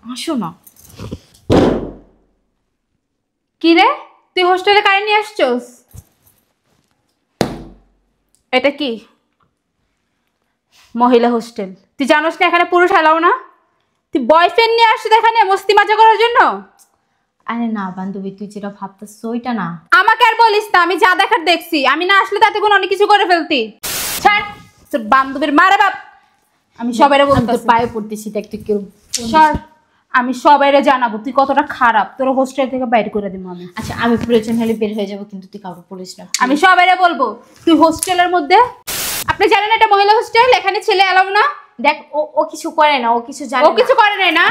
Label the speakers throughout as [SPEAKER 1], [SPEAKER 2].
[SPEAKER 1] আসো না।
[SPEAKER 2] কি রে, তুই হোস্টেলে কারে নিয়ে আসছস? এটা কি মহিলা হোস্টেল? তুই জানোস না এখানে পুরুষ এলাও না? তুই বয়ফ্রেন্ড নিয়ে আসছিস এখানে মস্তি মজা করার জন্য?
[SPEAKER 1] আরে না বান্ধবী, তুই যেটা ভাবতেছ ওইটা না।
[SPEAKER 2] আমাকে আর বলিস না, আমি যা দেখার দেখছি। আমি না আসলে তাতে কোনো অনেক কিছু করে ফেলতি। ছাড় তোর বান্ধবীর মারে বাপ। আমি সবাইরে বলতেছি,
[SPEAKER 1] পায়ে পড়তেছি, দেখ তুই কেউ।
[SPEAKER 2] সর, আমি সবাইরে জানাবো তুই কতটা খারাপ। তোর হোস্টেল থেকে বাইরে করে দিব আমি।
[SPEAKER 1] আচ্ছা আমি প্রয়োজন হলে বের হয়ে যাবো, কিন্তু তুই কাউকে বলিস না।
[SPEAKER 2] আমি সবাইরে বলবো তুই হোস্টেলের মধ্যে। আপনি জানেন এটা মহিলা হোস্টেল, এখানে ছেলে এলাও না।
[SPEAKER 1] দেখ ও কিছু করে না, ও কিছু জানে
[SPEAKER 2] ও কিছু করে নাই না?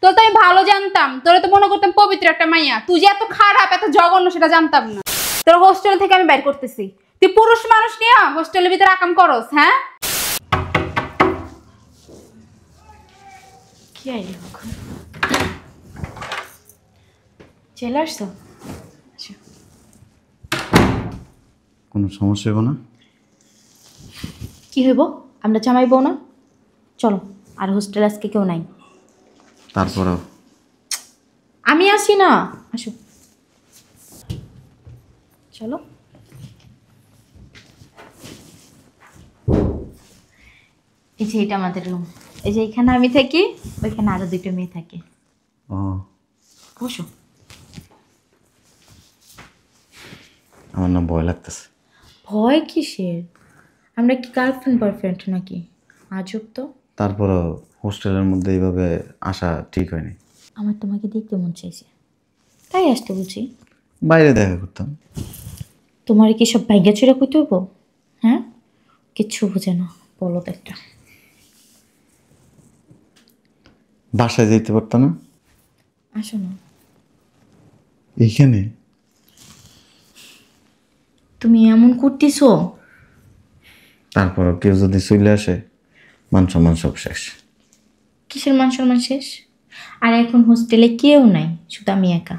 [SPEAKER 2] তোর তো আমি ভালো জানতাম, তোরা তো মনে করতাম পবিত্র একটা মাইয়া। তুই যে এত খারাপ এত জঘন্য সেটা জানতাম না। তোর হোস্টেল থেকে আমি বাইর করতেছি। তুই পুরুষ মানুষ নিয়ে হোস্টেলের ভিতরে আকাম করস? হ্যাঁ,
[SPEAKER 1] কি আইলি এখন? চলে আসছো?
[SPEAKER 3] কোনো সমস্যা হবে না?
[SPEAKER 1] কি হইব? আমরা জামাইবো না? চলো, আর হোস্টেল আজকে কেউ নাই।
[SPEAKER 3] তারপরেও
[SPEAKER 1] আমি আসি না, আসো চলো। এই যে এটা আমাদের রুম। এই যে এখানে আমি থাকি, ওইখানে আরো দুটো মেয়ে থাকে।
[SPEAKER 3] ও,
[SPEAKER 1] বসো।
[SPEAKER 3] আমার না ভয় লাগতেছে।
[SPEAKER 1] ভয় কিসের? আমরা কি গার্লফ্রেন্ড বয়ফ্রেন্ড নাকি? আজব তো।
[SPEAKER 3] তারপরেও হোস্টেলের মধ্যে এইভাবে আসা ঠিক হয়নি।
[SPEAKER 1] আমার তোমাকে দেখতে মন চাইছে, তাই আসতে বলছি।
[SPEAKER 3] বাইরে দেখা করতাম।
[SPEAKER 1] তোমার কি সব ভাইগা চুরা কইতে হবো? হ্যাঁ, কিচ্ছু বুঝে না, বলো তো একটা।
[SPEAKER 3] বাসায় যেতে পারতাম না?
[SPEAKER 1] আসো না।
[SPEAKER 3] এইখানে
[SPEAKER 1] তুমি এমন করতেছো।
[SPEAKER 3] তারপরও কেউ যদি চলে আসে, মান সম্মান সব শেষ।
[SPEAKER 1] কিসের মান সম্মান শেষ? আর এখন হোস্টেলে কেউ নাই, শুধু আমি একা।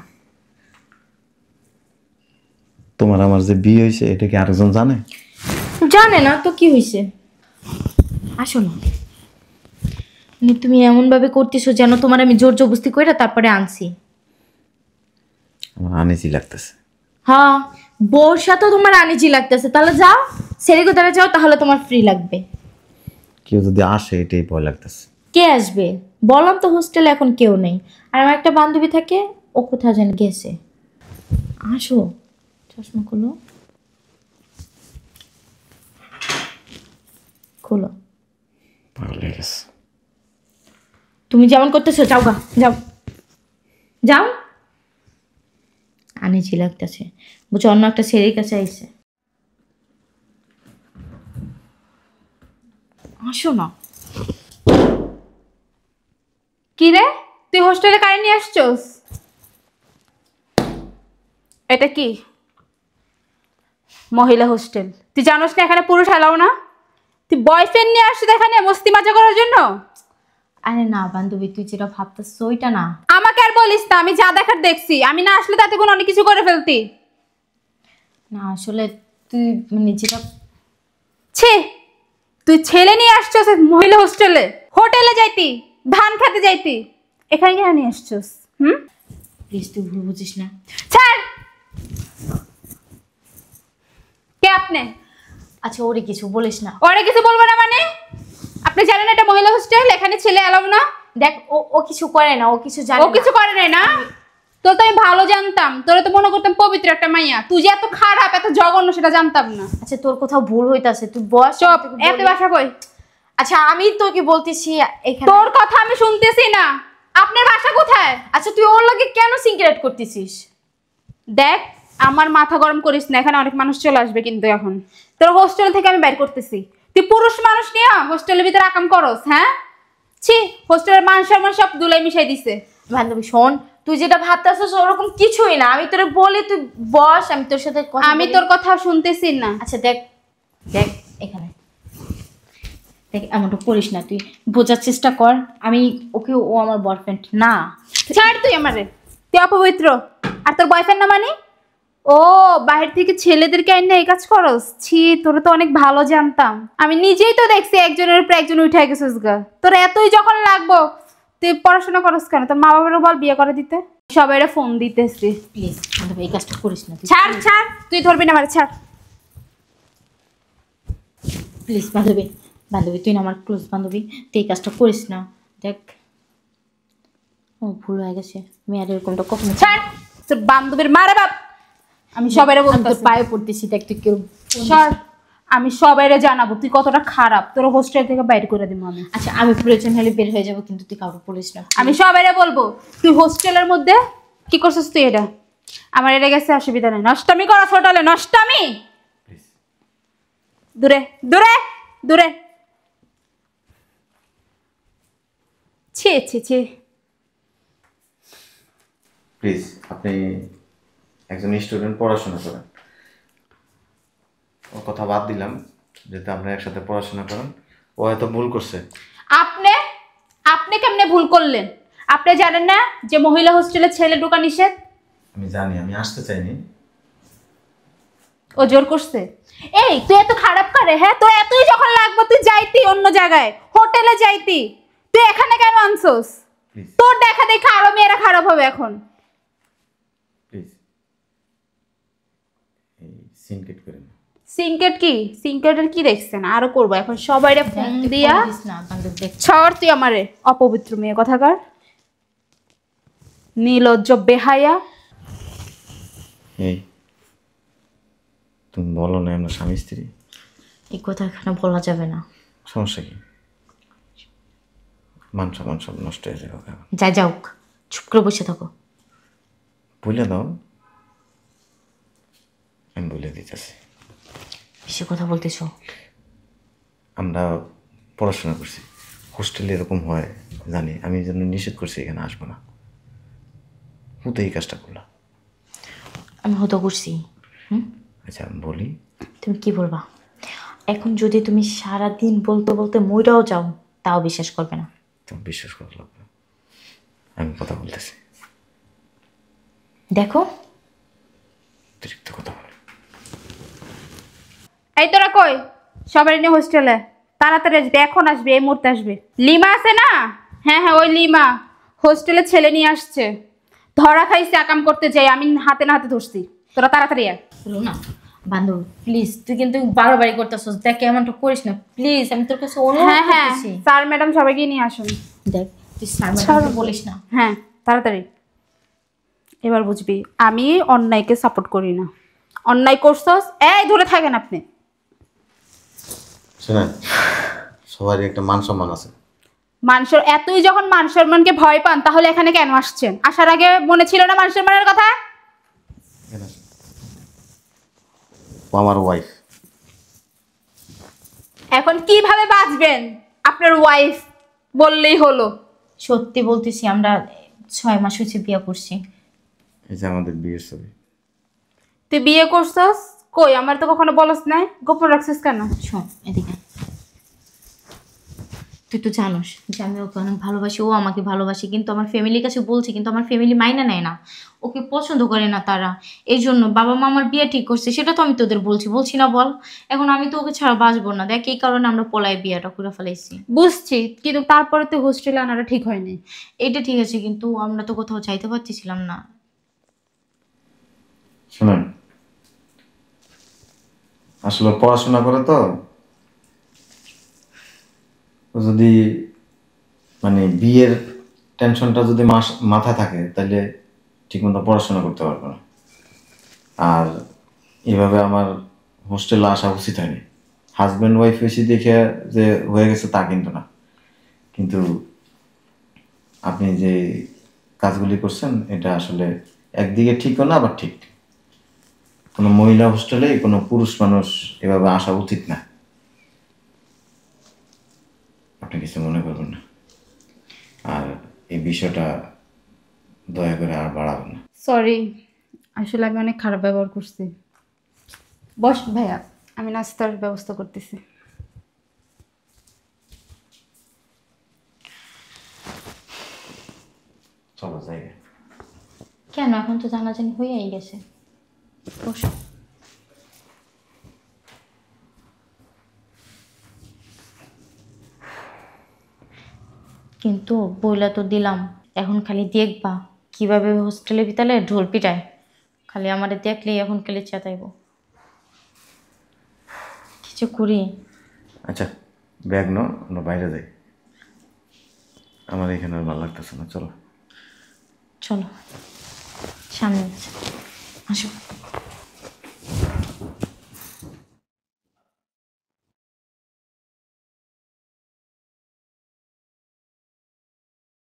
[SPEAKER 3] তোমার আমার যে বিয়ে হয়েছে এটা কি আরেকজন জানে?
[SPEAKER 1] জানে না তো কি হয়েছে? আসো না। মানে তুমি এমন ভাবে করতেছো যেন তোমার আমি জোর জবরদস্তি করে তারপরে আনছি।
[SPEAKER 3] আমার আনিজি লাগতেছে।
[SPEAKER 1] হ্যাঁ, বউর সাথেও তোমার আনিজি লাগতেছে। তাহলে যাও, সেরে কোথায় যাও, তাহলে তোমার ফ্রি লাগবে।
[SPEAKER 3] কেউ যদি আসে এটাই ভয় লাগতেছে।
[SPEAKER 1] কে আসবে? বললাম তো হোস্টেলে এখন কেউ নেই। আর আমার একটা বান্ধবী থাকে, ও কোথাও যেন গেছে। আসো, চশমা খুলো, খুলো।
[SPEAKER 3] পাগল হয়ে গেছে।
[SPEAKER 1] তুমি যেমন করতেছো যাও গা, যাও যাও। আনিজি লাগতেছে, বুঝছো? অন্য একটা ছেলের কাছে আইছে। আসো না।
[SPEAKER 2] কি রে, তুই হোস্টেলে কারে নিয়ে আসছস? এটা কি মহিলা হোস্টেল? তুই জানোস না এখানে পুরুষ এলাও না? তুই বয়ফ্রেন্ড নিয়ে আসছিস এখানে মস্তি মজা করার জন্য?
[SPEAKER 1] আরে না বান্ধবী, তুই যেটা ভাবতেছ ওইটা না।
[SPEAKER 2] আমাকে আর বলিস না, আমি যা দেখার দেখছি। আমি না আসলে তাতে কোনো অনেক কিছু করে ফেলতি।
[SPEAKER 1] না আসলে তুই মানে যেটা।
[SPEAKER 2] ছি, তুই ছেলে নিয়ে আসছস মহিলা হোস্টেলে? হোটেলে যাইতি, ধান খেতে যাইতি, এখানে কেন নিয়ে আসছস?
[SPEAKER 1] প্লিজ তুই ভুল বুঝিস না।
[SPEAKER 2] ছাড়। কে আপনি?
[SPEAKER 1] আচ্ছা ওরে কিছু বলিস না।
[SPEAKER 2] ওরে কিছু বলবো না মানে? আপনি জানেন এটা মহিলা হোস্টেল, এখানে ছেলে এলাও না।
[SPEAKER 1] দেখ ও কিছু করে না, ও কিছু জানে
[SPEAKER 2] ও কিছু করে নাই না? তোর তো আমি ভালো জানতাম, তোরা তো মনে করতাম পবিত্র একটা মাইয়া। তুই যে এত খারাপ এত জঘন্য সেটা জানতাম না।
[SPEAKER 1] আচ্ছা তোর কোথাও ভুল হইতাছে, তুই বস।
[SPEAKER 2] চুপ, এত বাসা কই?
[SPEAKER 1] আচ্ছা আমি তোকে বলতেছি এখানে।
[SPEAKER 2] তোর কথা আমি শুনতেছি না। আপনার বাসা কোথায়?
[SPEAKER 1] আচ্ছা তুই ওর লগে কেন সিনক্রেট করতেছিস?
[SPEAKER 2] দেখ, আমার মাথা গরম করিস না, এখানে অনেক মানুষ চলে আসবে কিন্তু এখন। তোর হোস্টেল থেকে আমি বের করতেছি। তুই পুরুষ মানুষ নিয়ে হোস্টেলের ভিতরে আকাম করস? হ্যাঁ, ছি, হোস্টেলের মান সম্মান সব দুলাই মিশাই দিছে।
[SPEAKER 1] বান্ধবী শোন, তুই যেটা ভাবতেছিস ওরকম কিছুই না। আমি তোরে বলি তুই বস, আমি তোর সাথে কথা
[SPEAKER 2] আমি
[SPEAKER 1] বলি।
[SPEAKER 2] তোর কথা শুনতেছি না।
[SPEAKER 1] আচ্ছা দেখ দেখ এখানে দেখ, এমনটা করিস না, তুই বোঝার চেষ্টা কর। ও আমার বয়ফ্রেন্ড না।
[SPEAKER 2] ছাড় তুই আমারে, তুই অপবিত্র। আর তোর বয়ফ্রেন্ড না মানে? ও, বাহির থেকে ছেলেদেরকে আইন এই কাজ করস? ছি, তোরা তো অনেক ভালো জানতাম। আমি নিজেই তো দেখছি একজনের উপর একজন উঠে গেছিস গা। তোর এতই যখন লাগবো তুই পড়াশোনা করস কেন? তোর মা বাবারও বল বিয়ে করে দিতে। সবাইরে ফোন দিতেছি।
[SPEAKER 1] প্লিজ বান্ধবী এই কাজটা করিস না তুই।
[SPEAKER 2] ছাড় ছাড়, তুই ধরবি না আমারে, ছাড়।
[SPEAKER 1] প্লিজ বান্ধবী, বান্ধবী তুই না আমার ক্লোজ বান্ধবী, তুই এই কাজটা করিস না। দেখ ও ভুল হয়ে গেছে, আমি আর এরকমটা কখনো
[SPEAKER 2] ছাড়, তোর বান্ধবীর মারে বাপ। আমি সবাইরে
[SPEAKER 1] আমি তোর
[SPEAKER 2] বলতেছি,
[SPEAKER 1] পায়ে পড়তেছি, দেখ তুই কেউ।
[SPEAKER 2] সর। আমি সবাইরে জানাবো তুই কতটা খারাপ, তোর হোস্টেল থেকে বাইরে করে দিব আমি।
[SPEAKER 1] আচ্ছা আমি প্রয়োজন হলে বের হয়ে যাবো, কিন্তু তুই কাউকে বলিস না।
[SPEAKER 2] আমি সবাইরে বলবো তুই হোস্টেলের মধ্যে কি করছিস তুই এটা। আমার এটা গেছে, অসুবিধা নেই। নষ্টামি করা হোটেলে, নষ্টামি। দূরে দূরে দূরে। ছি ছি ছি।
[SPEAKER 3] প্লিজ আপনি একজন স্টুডেন্ট, পড়াশোনা করেন। ও কথা বাদ দিলাম, যেহেতু আপনি একসাথে পড়াশোনা করেন, ও হয়তো ভুল করছে।
[SPEAKER 2] আপনি আপনি কেমনে ভুল করলেন? আপনি জানেন না যে মহিলা হোস্টেলে ছেলে ঢোকা নিষেধ?
[SPEAKER 3] আমি জানি, আমি আসতে চাইনি।
[SPEAKER 2] ও জোর করছে। এই তুই এত খারাপ করে, হ্যাঁ? তোর এতই যখন লাগবে তুই যাইতি অন্য জায়গায়, হোটেলে যাইতি। তুই এখানে কেন আনছস?
[SPEAKER 3] প্লিজ
[SPEAKER 2] তোর দেখা দেখে আরো মেয়েরা খারাপ হবে এখন।
[SPEAKER 3] প্লিজ এই সিনকেট করেন না।
[SPEAKER 2] সিনকেট কি? সিনকেটের কি দেখছেন? আরো করবো এখন সবাইরে ফোন
[SPEAKER 1] তুই
[SPEAKER 2] দিয়া।
[SPEAKER 1] ফোন দিস না বান্ধবী, দেখ
[SPEAKER 2] ছড় তুই আমারে, অপবিত্র মেয়ে কথাকার, নির্লজ্জ বেহায়া।
[SPEAKER 3] এই তুমি বলো না আমরা স্বামী স্ত্রী,
[SPEAKER 1] এই কথা এখানে বলা যাবে না।
[SPEAKER 3] সমস্যা কি? মান সম্মান সব নষ্ট হয়ে যাবে।
[SPEAKER 1] যা যাওক, চুপ করে বসে থাকো।
[SPEAKER 3] বলে দাও, আমি বলে দিতেছি।
[SPEAKER 1] বেশি কথা বলতেছ।
[SPEAKER 3] আমরা পড়াশোনা করছি, হোস্টেলে এরকম হয় জানি, আমি এই জন্য নিষেধ করছি এখানে আসবো না। হুতো এই কাজটা করলাম।
[SPEAKER 1] আমি হতো করছি।
[SPEAKER 3] আচ্ছা আমি বলি,
[SPEAKER 1] তুমি কি বলবা? এখন যদি তুমি সারাদিন বলতে বলতে মইরাও যাও, তাও বিশ্বাস করবে না।
[SPEAKER 3] তুমি বিশ্বাস করা লাগবে, আমি কথা বলতেছি।
[SPEAKER 1] দেখো
[SPEAKER 3] অতিরিক্ত কথা বলে।
[SPEAKER 2] এই তোরা কই? সবাই নিয়ে হোস্টেলে তাড়াতাড়ি আসবে, এখন আসবে, এই মুহূর্তে আসবে। লিমা আছে না? হ্যাঁ হ্যাঁ, ওই লিমা হোস্টেলে ছেলে নিয়ে আসছে। ধরা খাইছে আকাম করতে যাই, আমি হাতে না হাতে ধরছি। তোরা তাড়াতাড়ি আয়।
[SPEAKER 1] না বান্ধব প্লিজ, তুই কিন্তু বাড়াবাড়ি করতেছস। দেখ এমনটা করিস না প্লিজ, আমি তোর কাছে অনুরোধ
[SPEAKER 2] হ্যাঁ হ্যাঁ,
[SPEAKER 1] করতেছি।
[SPEAKER 2] স্যার ম্যাডাম সবাইকে নিয়ে আসুন।
[SPEAKER 1] দেখ তুই স্যার ম্যাডামকে বলিস না।
[SPEAKER 2] হ্যাঁ তাড়াতাড়ি। এবার বুঝবি আমি অন্যায়কে সাপোর্ট করি না। অন্যায় করছস, এই ধরে থাকেন আপনি।
[SPEAKER 3] শোনেন, সবারই একটা মান সম্মান আছে।
[SPEAKER 2] মানুষের এতই যখন মান সম্মানকে ভয় পান, তাহলে এখানে কেন আসছেন? আসার আগে মনে ছিল না মান সম্মানের কথা?
[SPEAKER 3] এখানে আসেন। ও আমার ওয়াইফ।
[SPEAKER 2] এখন কিভাবে বাঁচবেন? আপনার ওয়াইফ বললেই হলো।
[SPEAKER 1] সত্যি বলতেছি, আমরা 6 মাস হয়েছে বিয়ে করছি।
[SPEAKER 3] এই যে আমাদের বিয়ের ছবি।
[SPEAKER 2] তুই বিয়ে করছস কই? আমার তো কখনো বলস নাই, গোপন রাখছিস কেন?
[SPEAKER 1] শোন এদিকে, তুই তো জানোস যে আমি ওকে অনেক ভালোবাসি, ও আমাকে ভালোবাসি, কিন্তু আমার ফ্যামিলির কাছে বলছি, কিন্তু আমার ফ্যামিলি মাইনা নেয় না, ওকে পছন্দ করে না তারা। এই জন্য বাবা মা আমার বিয়ে ঠিক করছে, সেটা তো আমি তোদের বলছি না বল? এখন আমি তো ওকে ছাড়া বাঁচবো না, দেখ এই কারণে আমরা পলাই বিয়েটা করে ফেলাইছি।
[SPEAKER 2] বুঝছি, কিন্তু তারপরে তুই হোস্টেলে আনাটা ঠিক হয়নি।
[SPEAKER 1] এটা ঠিক আছে, কিন্তু আমরা তো কোথাও চাইতে পারতেছিলাম না।
[SPEAKER 3] শুনুন, আসলে পড়াশোনা করে তো, ও যদি মানে বিয়ের টেনশনটা যদি মাথায় থাকে, তাহলে ঠিকমতো পড়াশোনা করতে পারবে না। আর এভাবে আমার হোস্টেলে আসা উচিত হয়নি। হাজব্যান্ড ওয়াইফ হয়েছি দেখে যে হয়ে গেছে তা কিন্তু না। কিন্তু আপনি যে কাজগুলি করছেন এটা আসলে একদিকে ঠিকও না, আবার ঠিক। কোনো মহিলা হোস্টেলে কোনো পুরুষ মানুষ এভাবে আসা উচিত না। আপনি কিছু মনে করবেন না, আর এই বিষয়টা দয়া করে আর বাড়াবেন না।
[SPEAKER 2] সরি, আসলে আমি অনেক খারাপ ব্যবহার করছি। বস ভাইয়া, আমি নাস্তার ব্যবস্থা করতেছি।
[SPEAKER 3] চলো জায়গায়।
[SPEAKER 1] কেন? এখন তো জানাজানি হয়েই গেছে। বসো। কিন্তু বইলা তো দিলাম, এখন খালি দেখবা কিভাবে হোস্টেলে বিতালে ঢোল পিটায়, খালি আমারে দেখলেই এখন খালি চেতাইব। কিছু করি।
[SPEAKER 3] আচ্ছা ব্যাগ নাও, আমরা বাইরে যাই। আমার এখানে আর ভালো লাগতেছে না, চলো।
[SPEAKER 1] চলো সামনে আসো।